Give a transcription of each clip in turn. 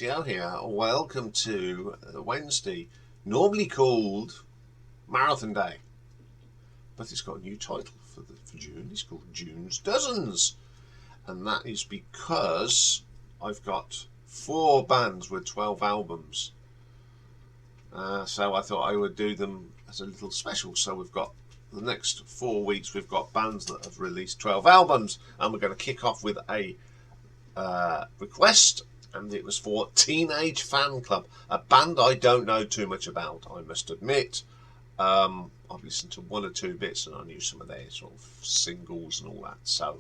RTO here. Welcome to Wednesday, normally called Marathon Day, but it's got a new title for June. It's called June's Dozens, and that is because I've got 4 bands with 12 albums. So I thought I would do them as a little special. So we've got the next 4 weeks, we've got bands that have released 12 albums, and we're going to kick off with a request, and it was for Teenage Fanclub, a band I don't know too much about, I must admit. I've listened to 1 or 2 bits and I knew some of their sort of singles and all that, so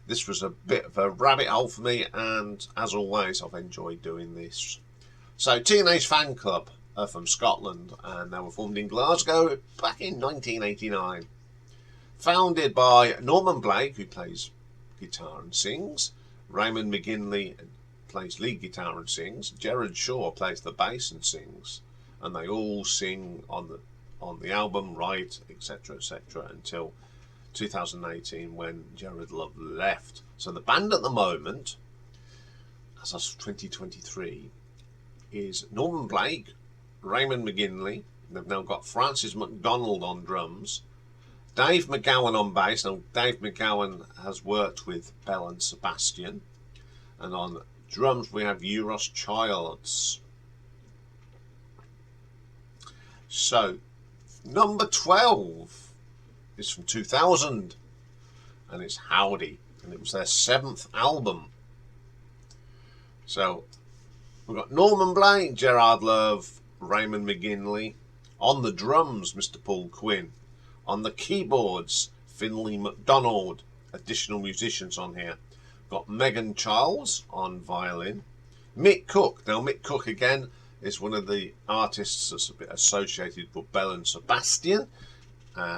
this was a bit of a rabbit hole for me, and as always I've enjoyed doing this. So Teenage Fanclub are from Scotland, and they were formed in Glasgow back in 1989. Founded by Norman Blake, who plays guitar and sings, Raymond McGinley plays lead guitar and sings, Gerard Shaw plays the bass and sings, and they all sing on the album, write, etc., etc., until 2018 when Gerard Love left. So the band at the moment, as of 2023, is Norman Blake, Raymond McGinley. They've now got Francis McDonald on drums, Dave McGowan on bass. Now Dave McGowan has worked with Bell and Sebastian, and on drums we have Euros Childs. So number 12 is from 2000, and it's Howdy, and it was their 7th album. So we've got Norman Blake, Gerard Love, Raymond McGinley. On the drums, Mr. Paul Quinn. On the keyboards, Finlay MacDonald. Additional musicians on here. Got Megan Childs on violin. Mick Cook. Now Mick Cook again is one of the artists that's a bit associated with Bell and Sebastian.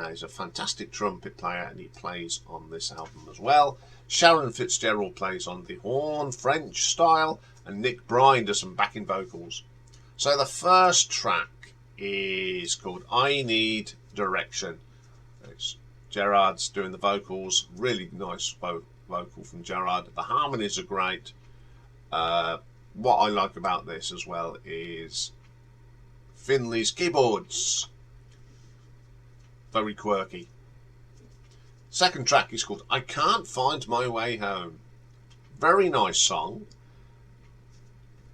He's a fantastic trumpet player, and he plays on this album as well. Sharon Fitzgerald plays on the horn, French style, and Nick Bryan does some backing vocals. So the first track is called I Need Direction. It's Gerard's doing the vocals, really nice vocal from Gerard. The harmonies are great. What I like about this as well is Finlay's keyboards, very quirky. Second track is called I Can't Find My Way Home. Very nice song.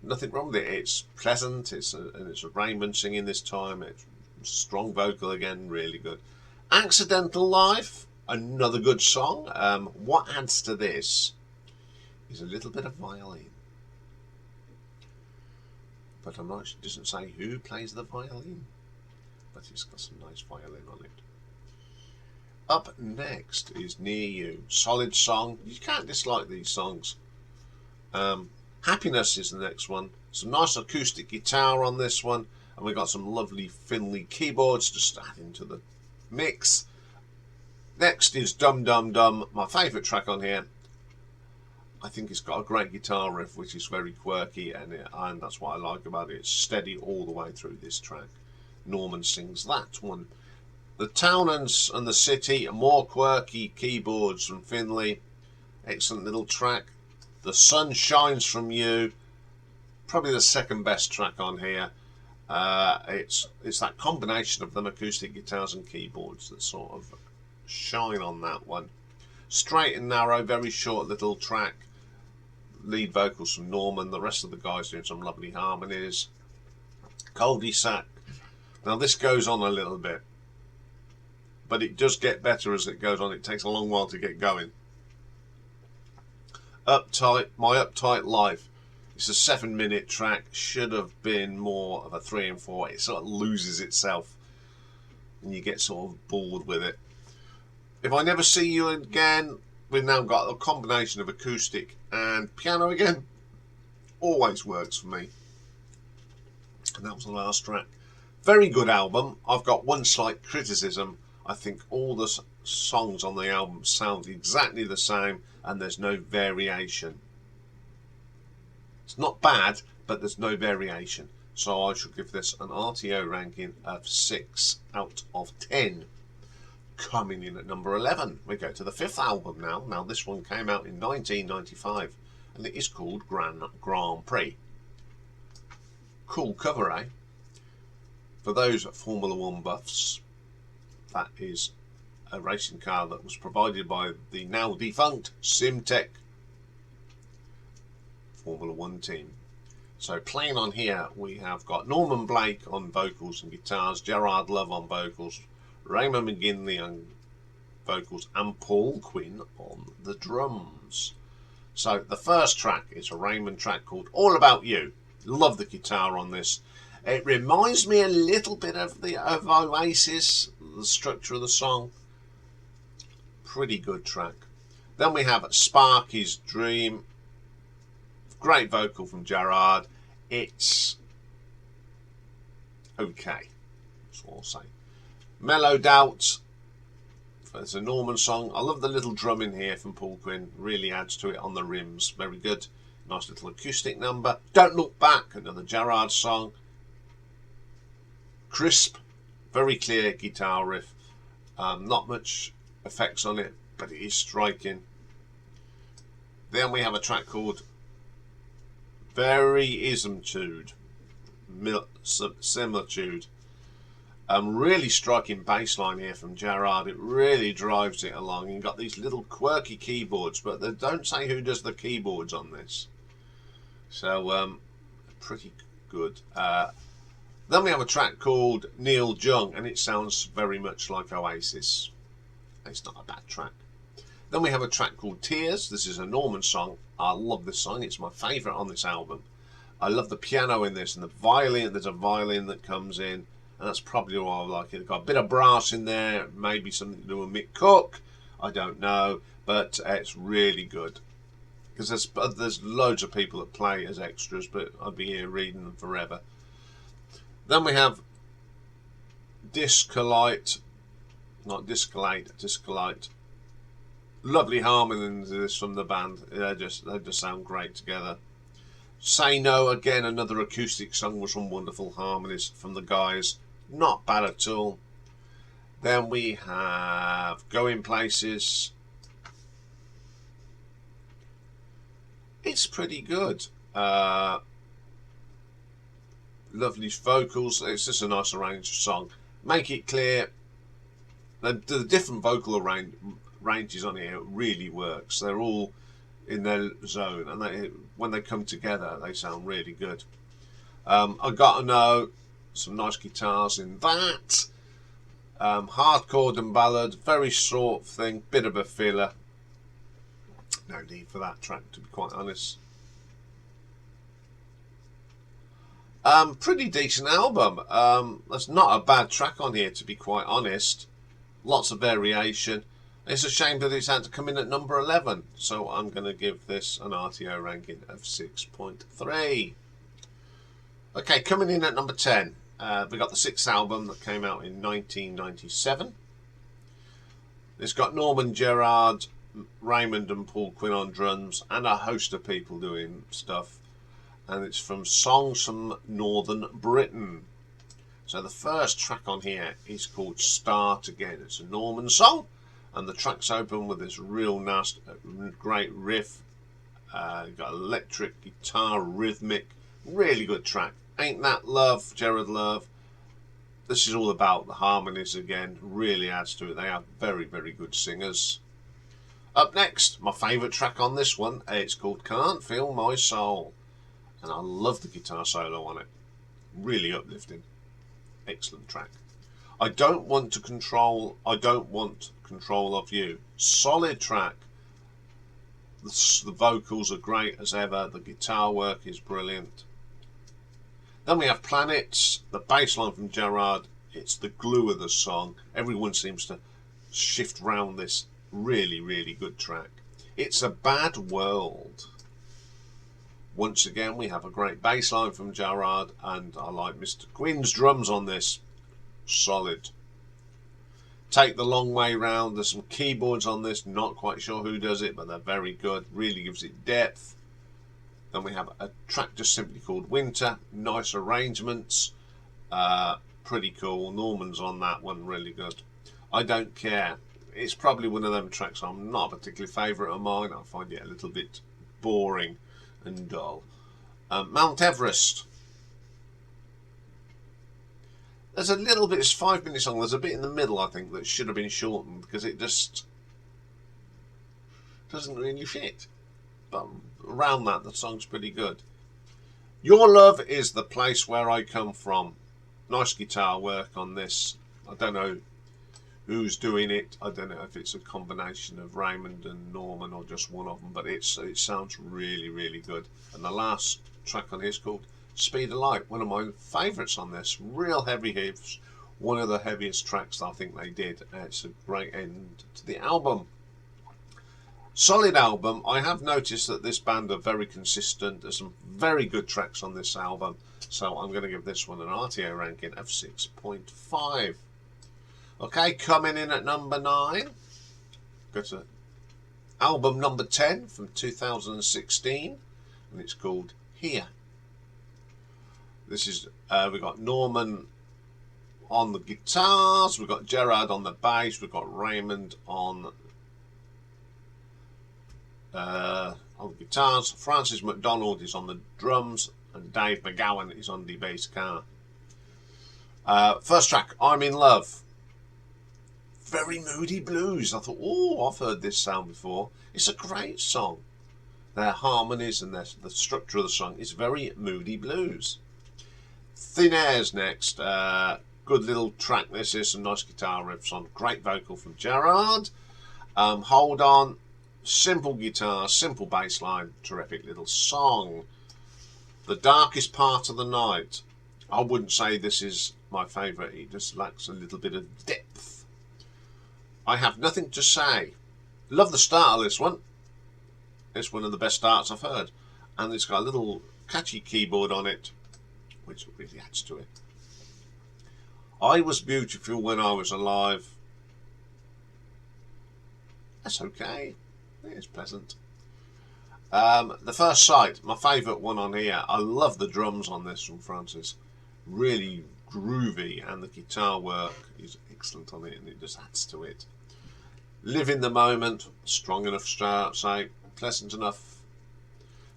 Nothing wrong with it. It's pleasant. And it's a Raymond singing this time. It's strong vocal again, really good. Accidental Life, another good song. What adds to this is a little bit of violin, but I'm not. It doesn't say who plays the violin, but it's got some nice violin on it. Up next is Near You, solid song. You can't dislike these songs. Happiness is the next one. Some nice acoustic guitar on this one, and we've got some lovely Finlay keyboards just adding to the mix. Next is Dum Dum Dum, my favourite track on here. I think it's got a great guitar riff which is very quirky, and that's what I like about it. It's steady all the way through this track. Norman sings that one. The Town and the City, more quirky keyboards from Finlay. Excellent little track. The Sun Shines From You, probably the second best track on here. It's that combination of them acoustic guitars and keyboards that sort of shine on that one. Straight and Narrow, very short little track. Lead vocals from Norman, the rest of the guys doing some lovely harmonies. Cul-de-sac. Now this goes on a little bit, but it does get better as it goes on. It takes a long while to get going. Uptight, My Uptight Life. It's a 7-minute track. Should have been more of a 3 and 4. It sort of loses itself, and you get sort of bored with it. If I Never See You Again, we've now got a combination of acoustic and piano again. Always works for me. And that was the last track. Very good album. I've got one slight criticism. I think all the songs on the album sound exactly the same, and there's no variation. It's not bad, but there's no variation. So I should give this an RTO ranking of 6 out of 10. Coming in at number 11, we go to the 5th album now. Now this one came out in 1995, and it is called Grand Prix. Cool cover, eh? For those Formula One buffs, that is a racing car that was provided by the now defunct Simtech Formula One team. So playing on here, we have got Norman Blake on vocals and guitars, Gerard Love on vocals, Raymond McGinley on vocals, and Paul Quinn on the drums. So the first track is a Raymond track called All About You. Love the guitar on this. It reminds me a little bit of Oasis, the structure of the song. Pretty good track. Then we have Sparky's Dream. Great vocal from Gerard. It's okay, that's all I'll say. Mellow Doubt. It's a Norman song. I love the little drum in here from Paul Quinn. Really adds to it on the rims. Very good. Nice little acoustic number. Don't Look Back. Another Gerard song. Crisp. Very clear guitar riff. Not much effects on it, but it is striking. Then we have a track called Verisitude. Similitude. Really striking bass line here from Gerard. It really drives it along. You've got these little quirky keyboards, but they don't say who does the keyboards on this. So, pretty good. Then we have a track called Neil Young, and it sounds very much like Oasis. It's not a bad track. Then we have a track called Tears. This is a Norman song. I love this song. It's my favourite on this album. I love the piano in this and the violin. There's a violin that comes in. And that's probably why I like it. It's got a bit of brass in there, maybe something to do with Mick Cook. I don't know, but it's really good. Because there's loads of people that play as extras, but I'd be here reading them forever. Then we have Discolite, not Discolate, Discolite. Lovely harmonies in this from the band. They just sound great together. Say No, again, another acoustic song with some wonderful harmonies from the guys. Not bad at all. Then we have Going Places. It's pretty good. Lovely vocals. It's just a nice arranged song. Make It Clear. The different vocal ranges on here really works. They're all in their zone, and when they come together, they sound really good. I Gotta Know. Some nice guitars in that. Hardcore and ballad, very short thing, bit of a filler. No need for that track, to be quite honest. Pretty decent album. There's not a bad track on here, to be quite honest. Lots of variation. It's a shame that it's had to come in at number 11, so I'm going to give this an RTO ranking of 6.3. Okay, coming in at number 10. We got the 6th album that came out in 1997. It's got Norman, Gerard, Raymond and Paul Quinn on drums, and a host of people doing stuff. And it's from Songs from Northern Britain. So the first track on here is called Start Again. It's a Norman song, and the track's open with this real nasty, great riff. Got electric guitar, rhythmic, really good track. Ain't That Love, Gerard Love. This is all about the harmonies again. Really adds to it. They are very, very good singers. Up next, my favourite track on this one. It's called Can't Feel My Soul. And I love the guitar solo on it. Really uplifting. Excellent track. I Don't Want Control of You. Solid track. The vocals are great as ever. The guitar work is brilliant. Then we have Planets, the bass line from Gerard. It's the glue of the song. Everyone seems to shift round this. Really, really good track. It's a Bad World. Once again, we have a great bass line from Gerard, and I like Mr. Quinn's drums on this. Solid. Take the Long Way Round. There's some keyboards on this. Not quite sure who does it, but they're very good. Really gives it depth. Then we have a track just simply called Winter. Nice arrangements. Pretty cool. Norman's on that one. Really good. I Don't Care. It's probably one of them tracks I'm not a particular favourite of mine. I find it a little bit boring and dull. Mount Everest. There's a little bit, it's 5 minutes long, there's a bit in the middle I think that should have been shortened because it just doesn't really fit. But around that, the song's pretty good. Your Love Is the Place Where I Come From. Nice guitar work on this. I don't know who's doing it. I don't know if it's a combination of Raymond and Norman or just one of them, but it sounds really, really good. And the last track on here is called Speed of Light, one of my favourites on this. Real heavy hits, one of the heaviest tracks I think they did. It's a great end to the album. Solid album. I have noticed that this band are very consistent. There's some very good tracks on this album, so I'm going to give this one an RTO ranking of 6.5. Okay, coming in at number 9, got to album number 10 from 2016, and it's called Here. This is we've got Norman on the guitars, we've got Gerard on the bass, we've got Raymond on guitars, Francis McDonald is on the drums, and Dave McGowan is on the bass guitar. First track, I'm in Love. Very moody blues. I thought, oh, I've heard this sound before. It's a great song. Their harmonies and the structure of the song is very moody blues. Thin Air's next. Good little track. This is some nice guitar riffs on. Great vocal from Gerard. Hold On. Simple guitar, simple bass line. Terrific little song. The Darkest Part of the Night. I wouldn't say this is my favourite. It just lacks a little bit of depth. I Have Nothing to Say. Love the start of this one. It's one of the best starts I've heard. And it's got a little catchy keyboard on it, which really adds to it. I Was Beautiful When I Was Alive. That's okay. It's pleasant. The First Sight, my favourite one on here. I love the drums on this from Francis. Really groovy, and the guitar work is excellent on it, and it just adds to it. Live in the Moment, strong enough start, say, pleasant enough.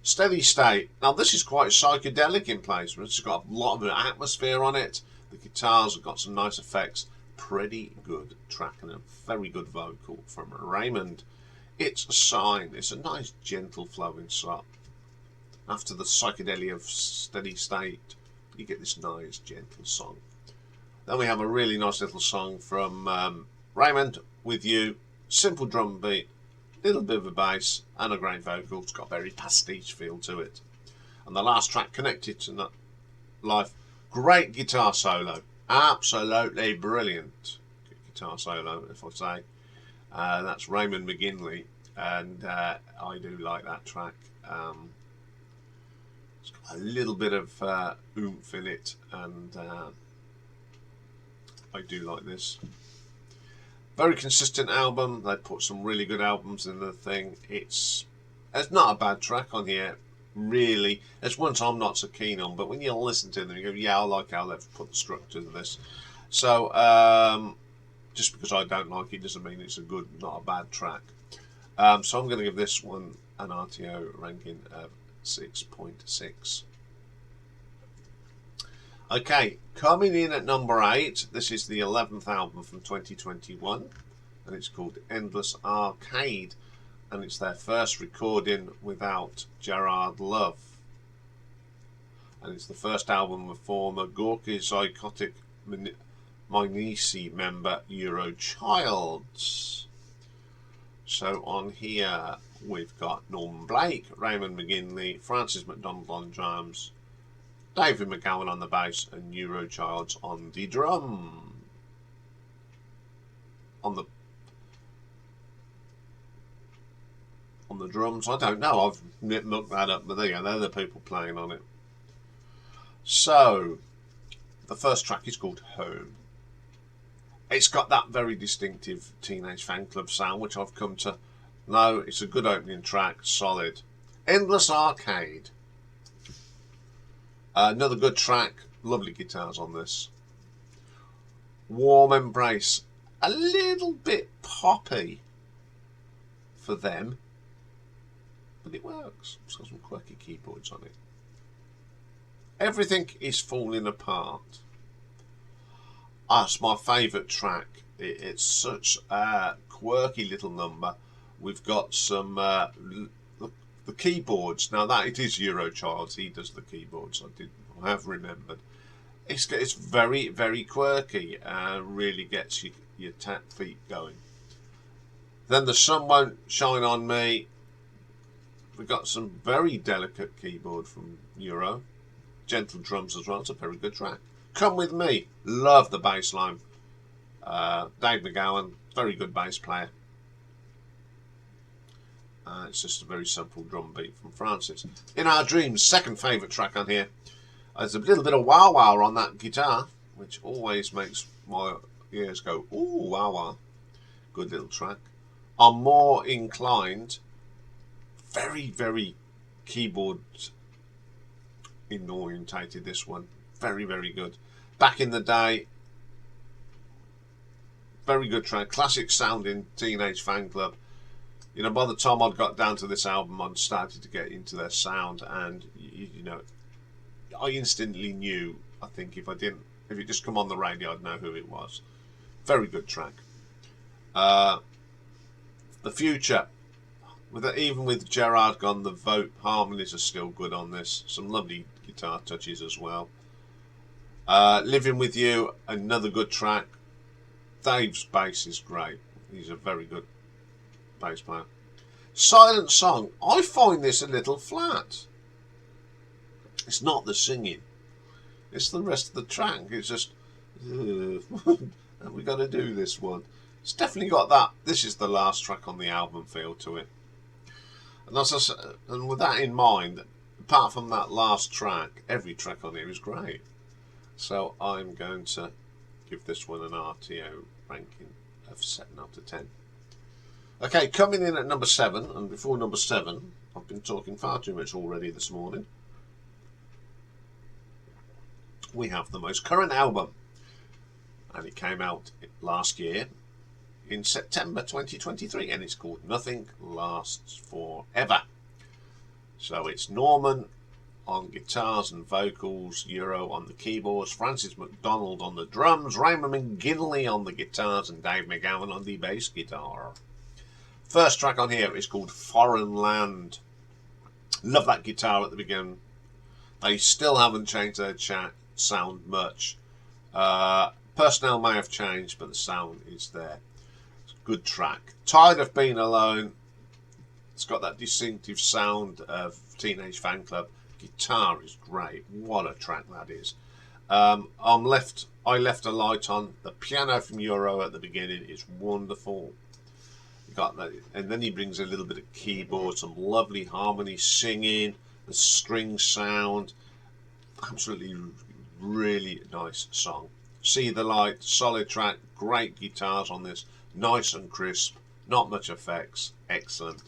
Steady State. Now this is quite psychedelic in place. It's got a lot of atmosphere on it. The guitars have got some nice effects. Pretty good track and a very good vocal from Raymond. It's a Sign. It's a nice gentle flowing song. After the psychedelia of Steady State, you get this nice gentle song. Then we have a really nice little song from Raymond, With You. Simple drum beat, little bit of a bass, and a great vocal. It's got a very pastiche feel to it. And the last track, Connected to Life. Great guitar solo. Absolutely brilliant guitar solo, if I say. That's Raymond McGinley, and I do like that track. It's got a little bit of oomph in it, and I do like this. Very consistent album. They put some really good albums in the thing. It's not a bad track on here, really. There's ones I'm not so keen on, but when you listen to them, you go, yeah, I like how they've put the structure to this. So, just because I don't like it doesn't mean it's a good, not a bad track. So I'm going to give this one an RTO ranking of 6.6. Okay, coming in at number 8, this is the 11th album from 2021, and it's called Endless Arcade, and it's their first recording without Gerard Love. And it's the first album of former Gorky Psychotic Minesi member Eurochilds. So on here we've got Norman Blake, Raymond McGinley, Francis McDonald on drums, David McGowan on the bass, and Eurochilds on the drum. On the drums, I don't know, I've looked that up, but there you go, they're the people playing on it. So, the first track is called Home. It's got that very distinctive Teenage Fanclub sound, which I've come to know. It's a good opening track, solid. Endless Arcade. Another good track, lovely guitars on this. Warm Embrace, a little bit poppy for them, but it works. It's got some quirky keyboards on it. Everything is Falling Apart. That's my favourite track. It's such a quirky little number. We've got some the keyboards. Now that it is Eurochild's, he does the keyboards. I have remembered. It's very, very quirky and really gets your tap feet going. Then the sun won't shine on me. We've got some very delicate keyboard from Euro. Gentle drums as well. It's a very good track. Come With Me. Love the bass line. Dave McGowan, very good bass player. It's just a very simple drum beat from Francis. In Our Dreams, second favourite track on here. There's a little bit of wah wah on that guitar, which always makes my ears go, ooh, wah wah. Good little track. I'm More Inclined. Very, very keyboard orientated, this one. Very, very good. Back in the Day. Very good track. Classic sounding Teenage Fanclub. You know, by the time I'd got down to this album, I'd started to get into their sound, and you know, I instantly knew. I think if it just come on the radio, I'd know who it was. Very good track. The Future, even with Gerard gone, the harmonies are still good on this. Some lovely guitar touches as well. Living With You, another good track. Dave's bass is great. He's a very good bass player. Silent Song. I find this a little flat. It's not the singing. It's the rest of the track. It's just, and we got to do this one. It's definitely got that. This is the last track on the album feel to it. And with that in mind, apart from that last track, every track on here is great. So I'm going to give this one an RTO ranking of 7 out of 10. Okay, coming in at number 7, and before number 7, I've been talking far too much already this morning. We have the most current album, and it came out last year in September 2023, and it's called Nothing Lasts Forever. So it's Norman on guitars and vocals, Euro on the keyboards, Francis McDonald on the drums, Raymond McGinley on the guitars, and Dave McGowan on the bass guitar. First track on here is called Foreign Land. Love that guitar at the beginning. They still haven't changed their sound much. Personnel may have changed, but the sound is there. It's a good track. Tired of Being Alone. It's got that distinctive sound of Teenage Fanclub. Guitar is great. What a track that is. I Left a Light On. The piano from Euro at the beginning is wonderful. You got that, and then he brings a little bit of keyboard, some lovely harmony singing, the string sound. Absolutely really nice song. See the Light, solid track, great guitars on this, nice and crisp, not much effects, excellent.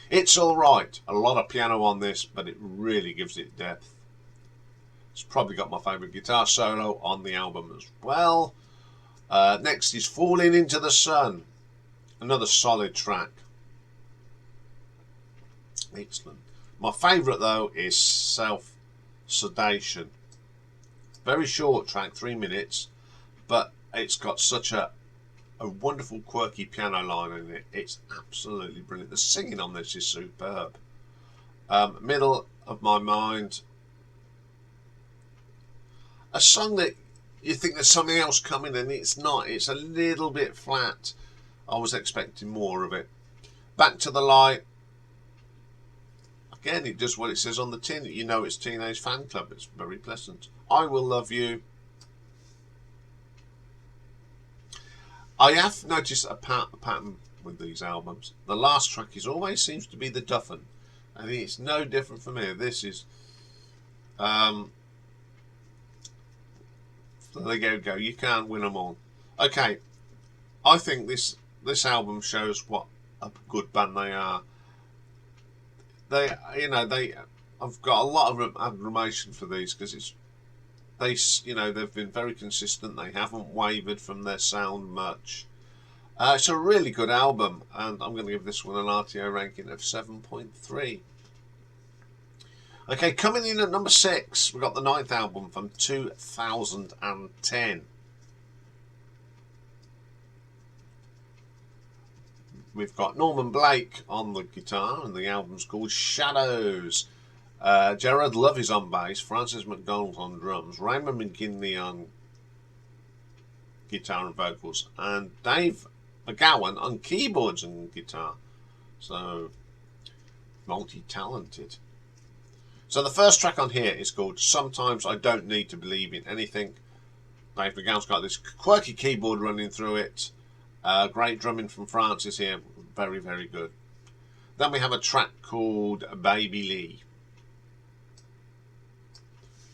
It's Alright, a lot of piano on this, but it really gives it depth. It's probably got my favourite guitar solo on the album as well. Next is Falling Into the Sun, another solid track. Excellent. My favourite though is Self Sedation. Very short track, 3 minutes, but it's got such a wonderful quirky piano line in it. It's absolutely brilliant. The singing on this is superb. Middle of My Mind, a song that you think there's something else coming and it's not. It's a little bit flat. I was expecting more of it. Back to the Light. Again, it does what it says on the tin. You know it's Teenage Fanclub. It's very pleasant. I Will Love You. I have noticed a pattern with these albums. The last track always seems to be the Duffin. I think it's no different from here. This is there you go. You can't win them all. Okay, I think this album shows what a good band they are. I've got a lot of admiration for these because they've been very consistent. They haven't wavered from their sound much. It's a really good album, and I'm going to give this one an RTO ranking of 7.3. Okay, coming in at number 6, we've got the 9th album from 2010. we've got Norman Blake on the guitar, and the album's called Shadows. Gerard Love is on bass, Francis McDonald on drums, Raymond McGinley on guitar and vocals, and Dave McGowan on keyboards and guitar. So, multi-talented. So the first track on here is called Sometimes I Don't Need to Believe in Anything. Dave McGowan's got this quirky keyboard running through it. Great drumming from Francis here. Very, very good. Then we have a track called Baby Lee.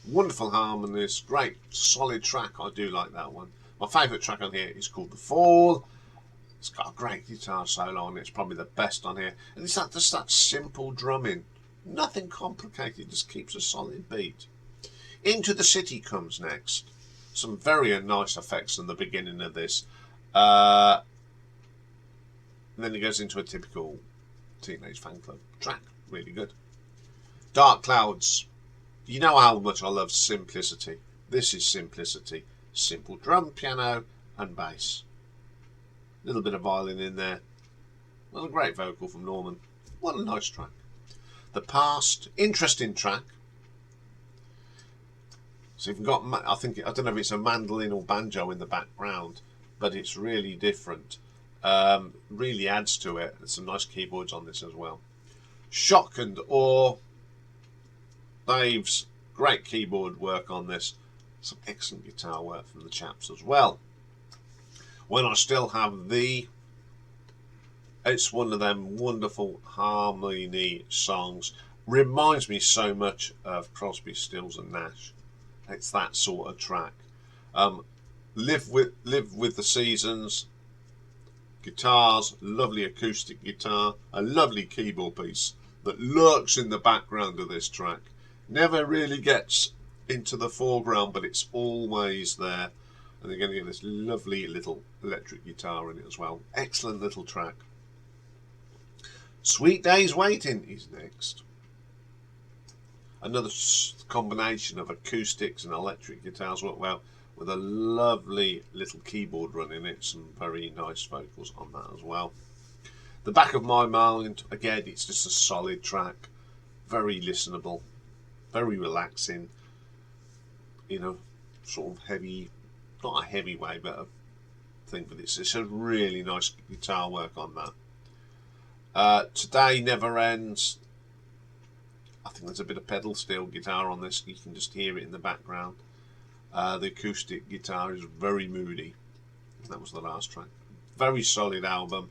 Wonderful harmonies. Great, solid track. I do like that one. My favourite track on here is called The Fall. It's got a great guitar solo on it. It's probably the best on here. And it's just that simple drumming. Nothing complicated. Just keeps a solid beat. Into the City comes next. Some very nice effects in the beginning of this. Then it goes into a typical Teenage Fanclub track. Really good. Dark Clouds. You know how much I love simplicity. This is simplicity. Simple drum, piano and bass. A little bit of violin in there. Well, a great vocal from Norman. What a nice track. The Past. Interesting track. So you've got, I don't know if it's a mandolin or banjo in the background, but it's really different. Really adds to it. There's some nice keyboards on this as well. Shock and Awe. Dave's great keyboard work on this. Some excellent guitar work from the chaps as well. When I Still Have Thee. It's one of them wonderful harmony songs. Reminds me so much of Crosby, Stills and Nash. It's that sort of track. Live with the Seasons. Guitars, lovely acoustic guitar, a lovely keyboard piece that lurks in the background of this track. Never really gets into the foreground, but it's always there. And you're going to get this lovely little electric guitar in it as well. Excellent little track. Sweet Days Waiting is next. Another combination of acoustics and electric guitars work well, with a lovely little keyboard running it. Some very nice vocals on that as well. The Back of My Mind, again, it's just a solid track. Very listenable, very relaxing. You know, sort of heavy, not a heavy way, but a thing. But it's a really nice guitar work on that. Today Never Ends. I think there's a bit of pedal steel guitar on this. You can just hear it in the background. The acoustic guitar is very moody. That was the last track. Very solid album.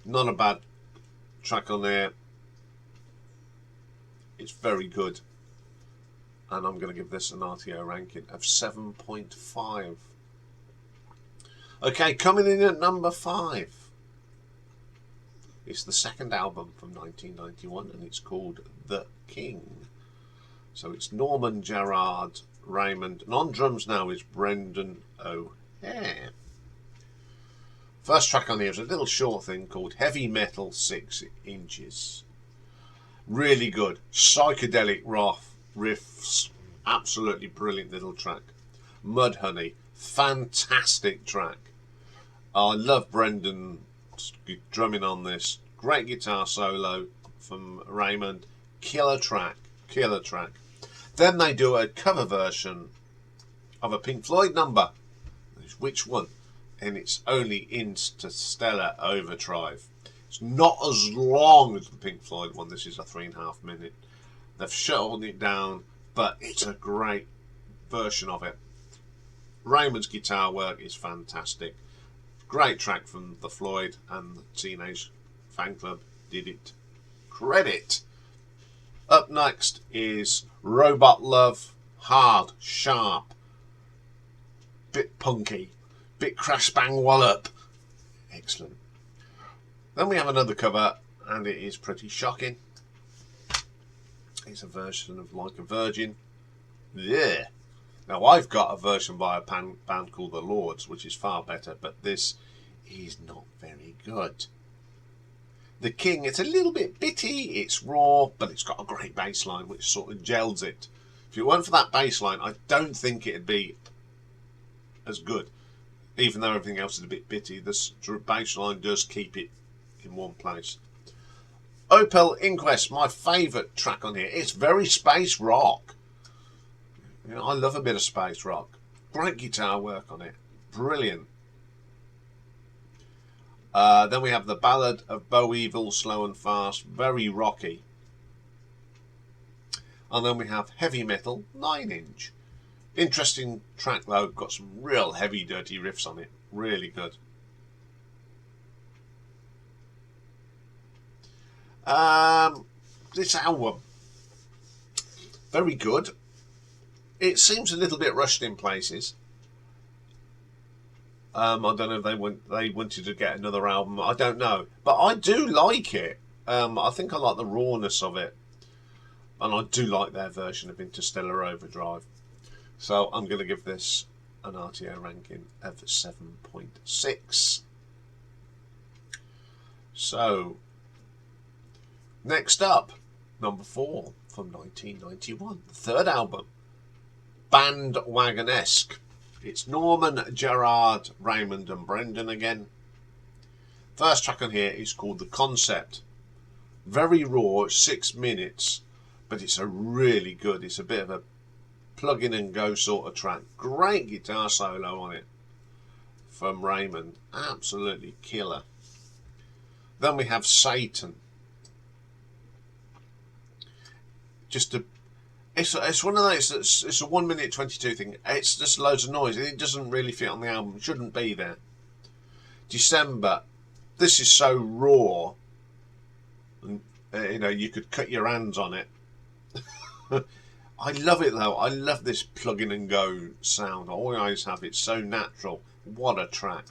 Not a bad track on there. It's very good. And I'm going to give this an RTO ranking of 7.5. Okay, coming in at number 5. It's the second album from 1991 and it's called The King. So it's Norman, Gerard, Raymond, and on drums now is Brendan O'Hare. First track on here is a little short thing called Heavy Metal 6 Inches. Really good, psychedelic riffs, absolutely brilliant little track. Mudhoney, fantastic track. I love Brendan drumming on this. Great guitar solo from Raymond. Killer track. Then they do a cover version of a Pink Floyd number. Which one? And it's only Interstellar Overdrive. It's not as long as the Pink Floyd one. This is a 3.5 minute. They've shortened it down, but it's a great version of it. Raymond's guitar work is fantastic. Great track from the Floyd, and the Teenage Fanclub did it. Credit. Up next is Robot Love. Hard, sharp, bit punky, bit crash bang wallop. Excellent. Then we have another cover, and it is pretty shocking. It's a version of Like a Virgin. Yeah. Now, I've got a version by a band called The Lords, which is far better, but this is not very good. The King, it's a little bit bitty, it's raw, but it's got a great bass line which sort of gels it. If it weren't for that bass line, I don't think it'd be as good. Even though everything else is a bit bitty, this bass line does keep it in one place. Opel Inquest, my favourite track on here. It's very space rock. You know, I love a bit of space rock. Great guitar work on it. Brilliant. Then we have the Ballad of Bo Evil, slow and fast, very rocky. And then we have Heavy Metal, 9 inch. Interesting track though, got some real heavy dirty riffs on it. Really good. This album, very good. It seems a little bit rushed in places. I don't know if they wanted to get another album. I don't know, but I do like it. I think I like the rawness of it, and I do like their version of Interstellar Overdrive. So I'm going to give this an RTO ranking of 7.6. So next up, number 4 from 1991, the third album, Bandwagonesque. It's Norman, Gerard, Raymond and Brendan again. First track on here is called The Concept. Very raw, 6 minutes, but it's a really good, it's a bit of a plug in and go sort of track. Great guitar solo on it from Raymond, absolutely killer. Then we have Satan. It's one of those, it's a 1 minute 22 thing. It's just loads of noise. It doesn't really fit on the album. It shouldn't be there. December. This is so raw. And, you know, you could cut your hands on it. I love it though. I love this plug in and go sound. I always have it. So natural. What a track.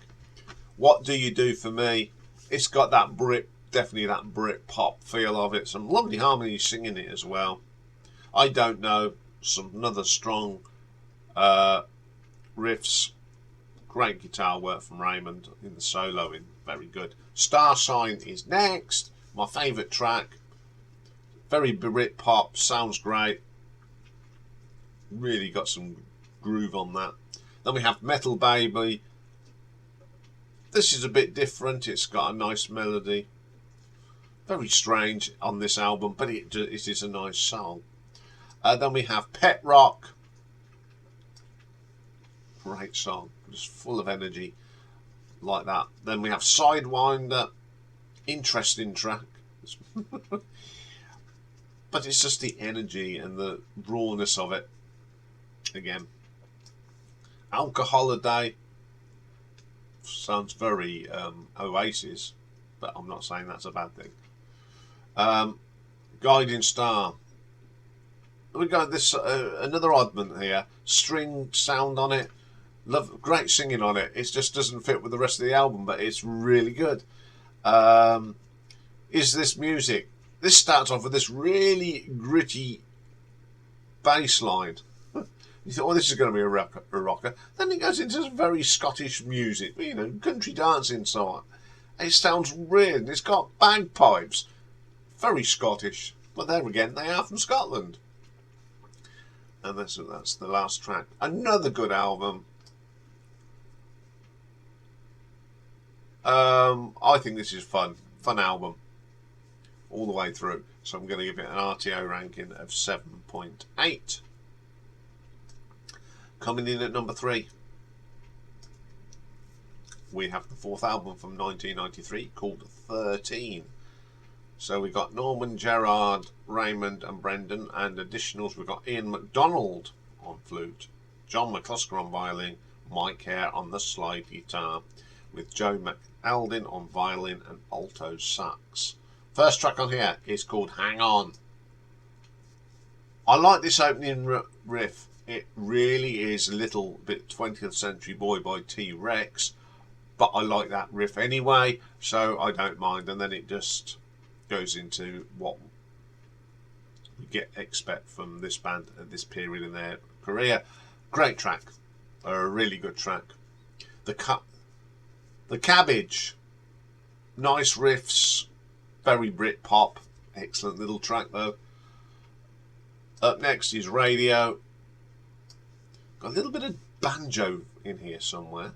What Do You Do For Me? It's got that definitely that Brit pop feel of it. Some lovely harmonies singing it as well. I Don't Know, another strong riffs, great guitar work from Raymond in the soloing, very good. Star Sign is next, my favourite track, very Brit pop, sounds great, really got some groove on that. Then we have Metal Baby. This is a bit different, it's got a nice melody, very strange on this album, but it is a nice song. Then we have Pet Rock. Great song, just full of energy like that. Then we have Sidewinder. Interesting track. But it's just the energy and the rawness of it. Again. Alcoholiday. Sounds very Oasis, but I'm not saying that's a bad thing. Guiding Star. We got this another oddment here. String sound on it. Love, great singing on it. It just doesn't fit with the rest of the album, but it's really good. Is This Music? This starts off with this really gritty bass line. You thought, oh, this is going to be a rocker. Then it goes into some very Scottish music, you know, country dancing so on. It sounds weird. It's got bagpipes. Very Scottish. But there again, they are from Scotland. And that's the last track. Another good album. I think this is fun album all the way through, so I'm going to give it an RTO ranking of 7.8. Coming in at number 3, we have the fourth album from 1993 called 13. So we got Norman, Gerard, Raymond and Brendan, and additionals we've got Ian MacDonald on flute, John McClusker on violin, Mike Hare on the slide guitar, with Joe McAldin on violin and alto sax. First track on here is called Hang On. I like this opening riff. It really is a little bit 20th Century Boy by T-Rex, but I like that riff anyway, so I don't mind. And then it just goes into what you expect from this band at this period in their career. Great track, a really good track. The Cabbage, nice riffs, very Brit pop, excellent little track though. Up next is Radio. Got a little bit of banjo in here somewhere.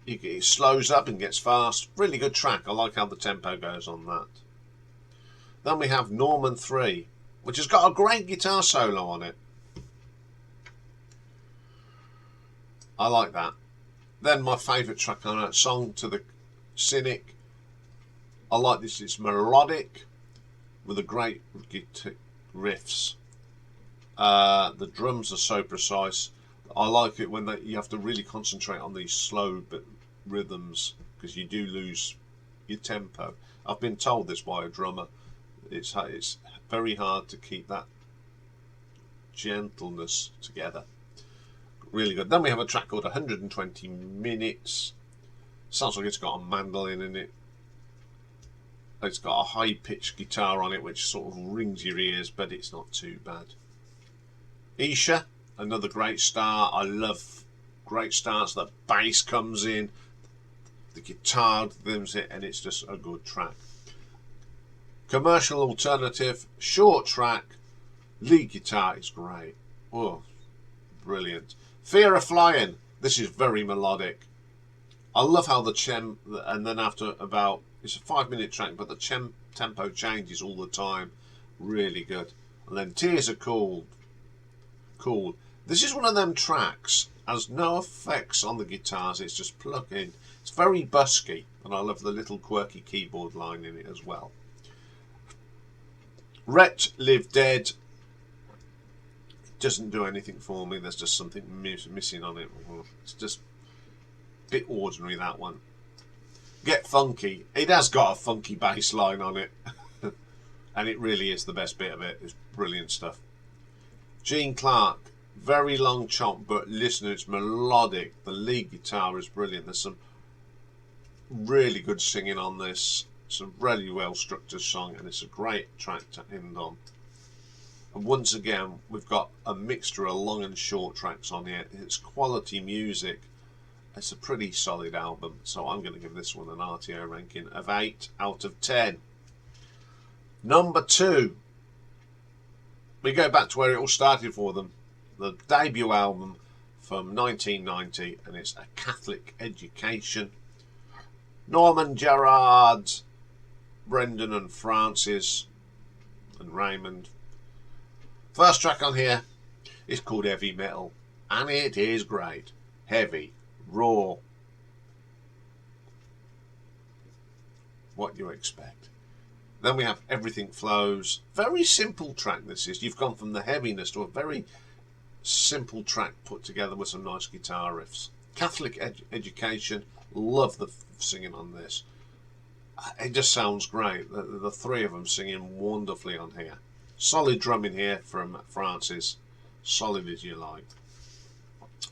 It slows up and gets fast. Really good track. I like how the tempo goes on that. Then we have Norman 3, which has got a great guitar solo on it. I like that. Then my favourite track on that, Song to the Cynic. I like this. It's melodic with a great riffs. The drums are so precise. I like it when you have to really concentrate on these slow rhythms, because you do lose your tempo. I've been told this by a drummer. It's very hard to keep that gentleness together. Really good. Then we have a track called 120 Minutes. Sounds like it's got a mandolin in it. It's got a high-pitched guitar on it which sort of rings your ears, but it's not too bad. Isha, another great start. I love great starts. The bass comes in, the guitar rhythms it, and it's just a good track. Commercial Alternative, short track, lead guitar is great. Oh, brilliant. Fear of Flying, this is very melodic. I love how the and then after about, it's a 5-minute track, but the tempo changes all the time. Really good. And then Tears Are Cool. This is one of them tracks, has no effects on the guitars, it's just plug in. It's very busky, and I love the little quirky keyboard line in it as well. Wretch Live Dead doesn't do anything for me. There's just something missing on it. It's just a bit ordinary, that one. Get Funky. It has got a funky bass line on it. And it really is the best bit of it. It's brilliant stuff. Gene Clark. Very long chomp, but listen, it's melodic. The lead guitar is brilliant. There's some really good singing on this. It's a really well structured song, and it's a great track to end on. And once again, we've got a mixture of long and short tracks on here. It's quality music. It's a pretty solid album, so I'm going to give this one an RTO ranking of 8 out of 10. Number 2. We go back to where it all started for them. The debut album from 1990, and it's A Catholic Education. Norman, Gerard, Brendan and Francis and Raymond. First track on here is called Heavy Metal, and it is great. Heavy, raw, what you expect. Then we have Everything Flows. Very simple track this is. You've gone from the heaviness to a very simple track put together with some nice guitar riffs. Catholic Education, love the singing on this. It just sounds great. The three of them singing wonderfully on here. Solid drumming here from Francis. Solid as you like.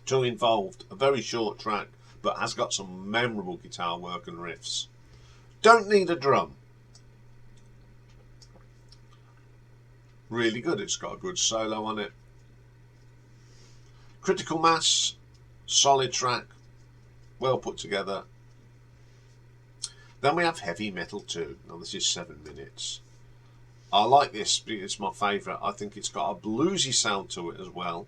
Too Involved, a very short track, but has got some memorable guitar work and riffs. Don't Need a Drum. Really good. It's got a good solo on it. Critical Mass, solid track, well put together. Then we have Heavy Metal 2. Now this is 7 minutes. I like this because it's my favourite. I think it's got a bluesy sound to it as well.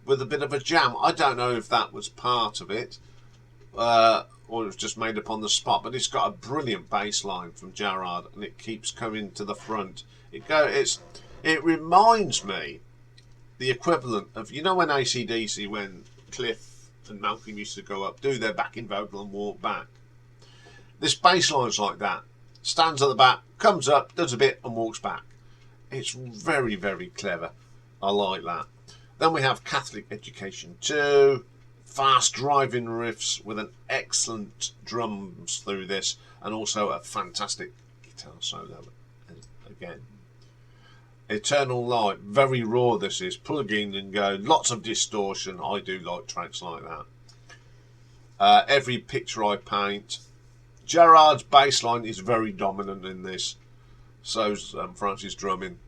With a bit of a jam. I don't know if that was part of it or it was just made up on the spot, but it's got a brilliant bass line from Gerard, and it keeps coming to the front. It reminds me the equivalent of, you know, when AC/DC, when Cliff and Malcolm used to go up, do their backing vocal and walk back. This bass line's like that. Stands at the back, comes up, does a bit and walks back. It's very, very clever. I like that. Then we have Catholic Education 2. Fast driving riffs with an excellent drums through this, and also a fantastic guitar solo again. Eternal Light, very raw this is. Plug in and go. Lots of distortion. I do like tracks like that. Every Picture I Paint. Gerard's bass line is very dominant in this. So's Francis' drumming.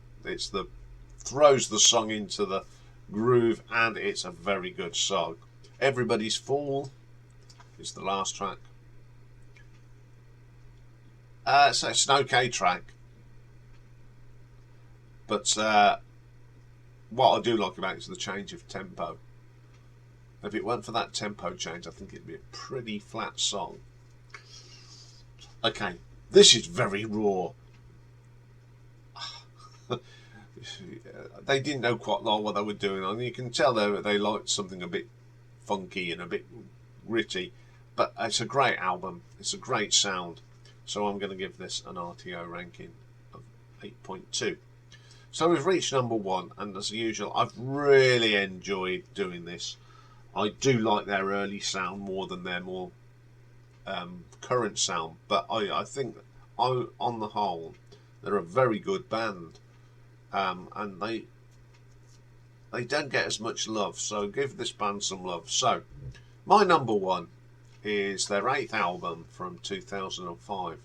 Throws the song into the groove, and it's a very good song. Everybody's Fool is the last track. So it's an okay track, but what I do like about it is the change of tempo. If it weren't for that tempo change, I think it'd be a pretty flat song. Okay, this is very raw. They didn't know quite well what they were doing. I mean, you can tell they liked something a bit funky and a bit gritty, but it's a great album. It's a great sound. So I'm going to give this an RTO ranking of 8.2. So we've reached number 1, and as usual, I've really enjoyed doing this. I do like their early sound more than their more current sound, but I think on the whole they're a very good band, and they don't get as much love, so give this band some love. So my number 1 is their 8th album from 2005,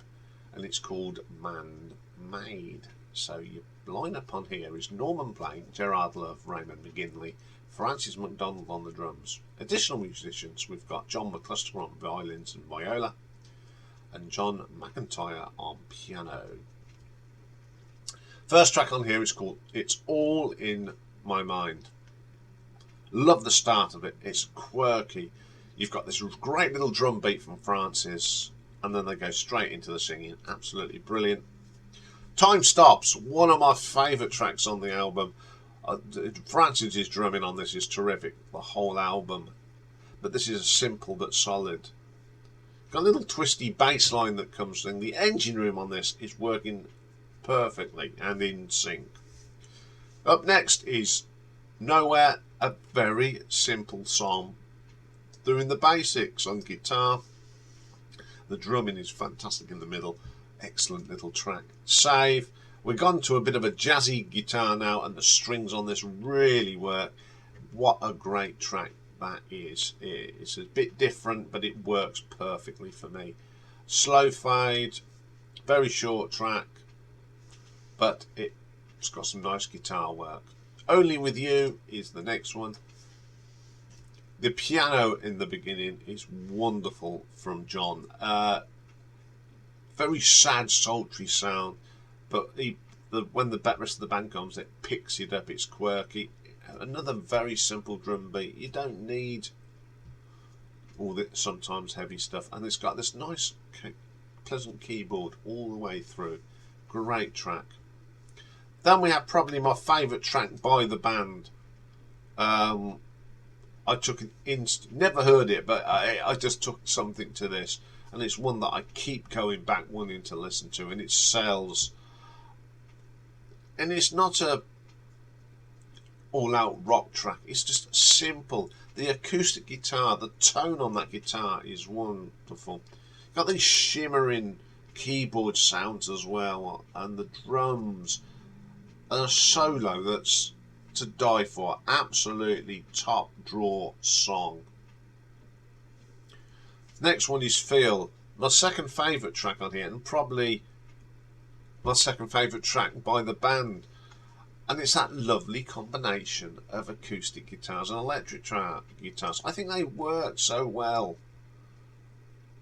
and it's called Man Made. So your lineup on here is Norman Blaine, Gerard Love, Raymond McGinley, Francis MacDonald on the drums. Additional musicians, we've got John McCluster on violins and viola, and John McIntyre on piano. First track on here is called It's All in My Mind. Love the start of it. It's quirky. You've got this great little drum beat from Francis, and then they go straight into the singing. Absolutely brilliant. Time Stops, one of my favourite tracks on the album. Francis' drumming on this is terrific, the whole album. But this is simple but solid. Got a little twisty bass line that comes in. The engine room on this is working perfectly and in sync. Up next is Nowhere, a very simple song. Doing the basics on guitar. The drumming is fantastic in the middle. Excellent little track. Save. We've gone to a bit of a jazzy guitar now, and the strings on this really work. What a great track that is. It's a bit different, but it works perfectly for me. Slow fade, very short track, but it's got some nice guitar work. Only With You is the next one. The piano in the beginning is wonderful from John. Very sad, sultry sound, but when the rest of the band comes, it picks it up. It's quirky. Another very simple drum beat. You don't need all the sometimes heavy stuff, and it's got this nice, pleasant keyboard all the way through. Great track. Then we have probably my favourite track by the band. I took an never heard it, but I just took something to this. And it's one that I keep going back wanting to listen to, and it's Cells. And it's not a all-out rock track. It's just simple. The acoustic guitar, the tone on that guitar is wonderful. Got these shimmering keyboard sounds as well, and the drums, and a solo that's to die for. Absolutely top draw song. Next one is Feel, my second favourite track on here, and probably my second favourite track by the band. And it's that lovely combination of acoustic guitars and electric guitars. I think they work so well.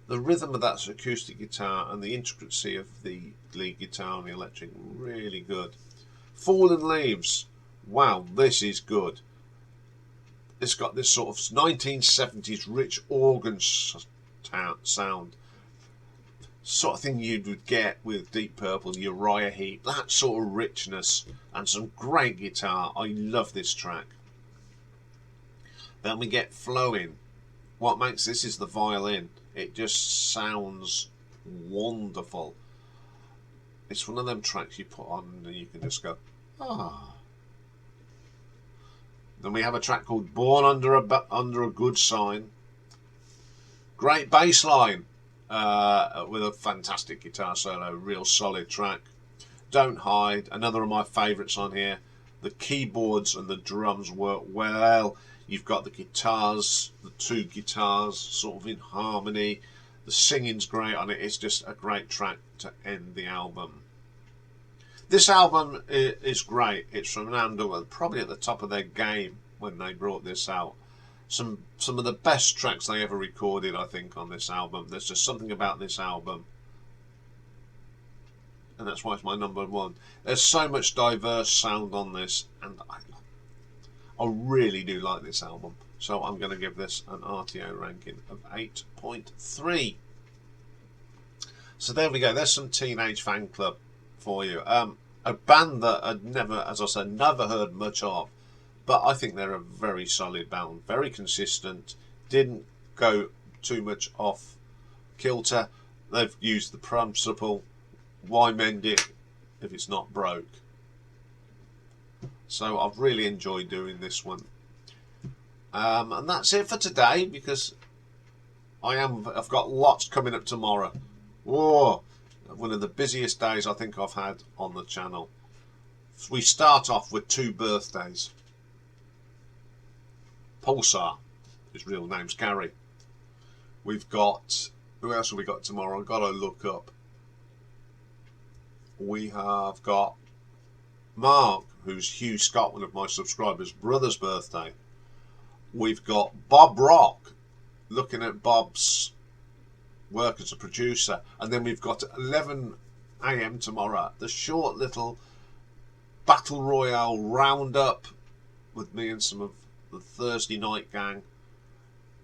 The rhythm of that acoustic guitar and the intricacy of the lead guitar and the electric, really good. Fallen Leaves, wow, this is good. It's got this sort of 1970s rich organ sound, sort of thing you would get with Deep Purple, Uriah Heep, that sort of richness, and some great guitar. I love this track. Then we get Flowing. What makes this is the violin. It just sounds wonderful. It's one of them tracks you put on and you can just go, ah. Then we have a track called Born Under a Good Sign. Great bass line with a fantastic guitar solo, real solid track. Don't Hide, another of my favourites on here. The keyboards and the drums work well. You've got the guitars, the two guitars sort of in harmony. The singing's great on it. It's just a great track to end the album. This album is great. It's from Underworld, probably at the top of their game when they brought this out. Some of the best tracks they ever recorded, I think, on this album. There's just something about this album, and that's why it's my number 1. There's so much diverse sound on this, and I really do like this album. So I'm going to give this an RTO ranking of 8.3. So there we go. There's some Teenage Fanclub for you. A band that I'd never, as I said, never heard much of, but I think they're a very solid band, very consistent. Didn't go too much off kilter. They've used the principle, why mend it if it's not broke? So I've really enjoyed doing this one. And that's it for today, because I've got lots coming up tomorrow. Whoa, one of the busiest days I think I've had on the channel. We start off with 2 birthdays. Pulsar, his real name's Gary. We've got, who else have we got tomorrow? I've got to look up. We have got Mark, who's Hugh Scott, one of my subscribers' brother's birthday. We've got Bob Rock, looking at Bob's work as a producer. And then we've got 11 AM tomorrow, the short little Battle Royale roundup with me and some of the Thursday night gang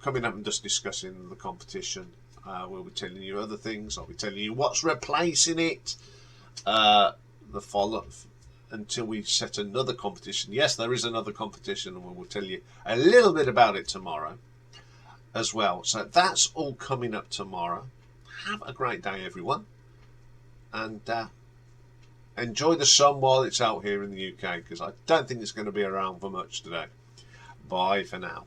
coming up and just discussing the competition. We'll be telling you other things. I'll be telling you what's replacing it. The follow-up until we set another competition. Yes, there is another competition, and we'll tell you a little bit about it tomorrow as well. So that's all coming up tomorrow. Have a great day, everyone, and enjoy the sun while it's out here in the UK, because I don't think it's going to be around for much today. Bye for now.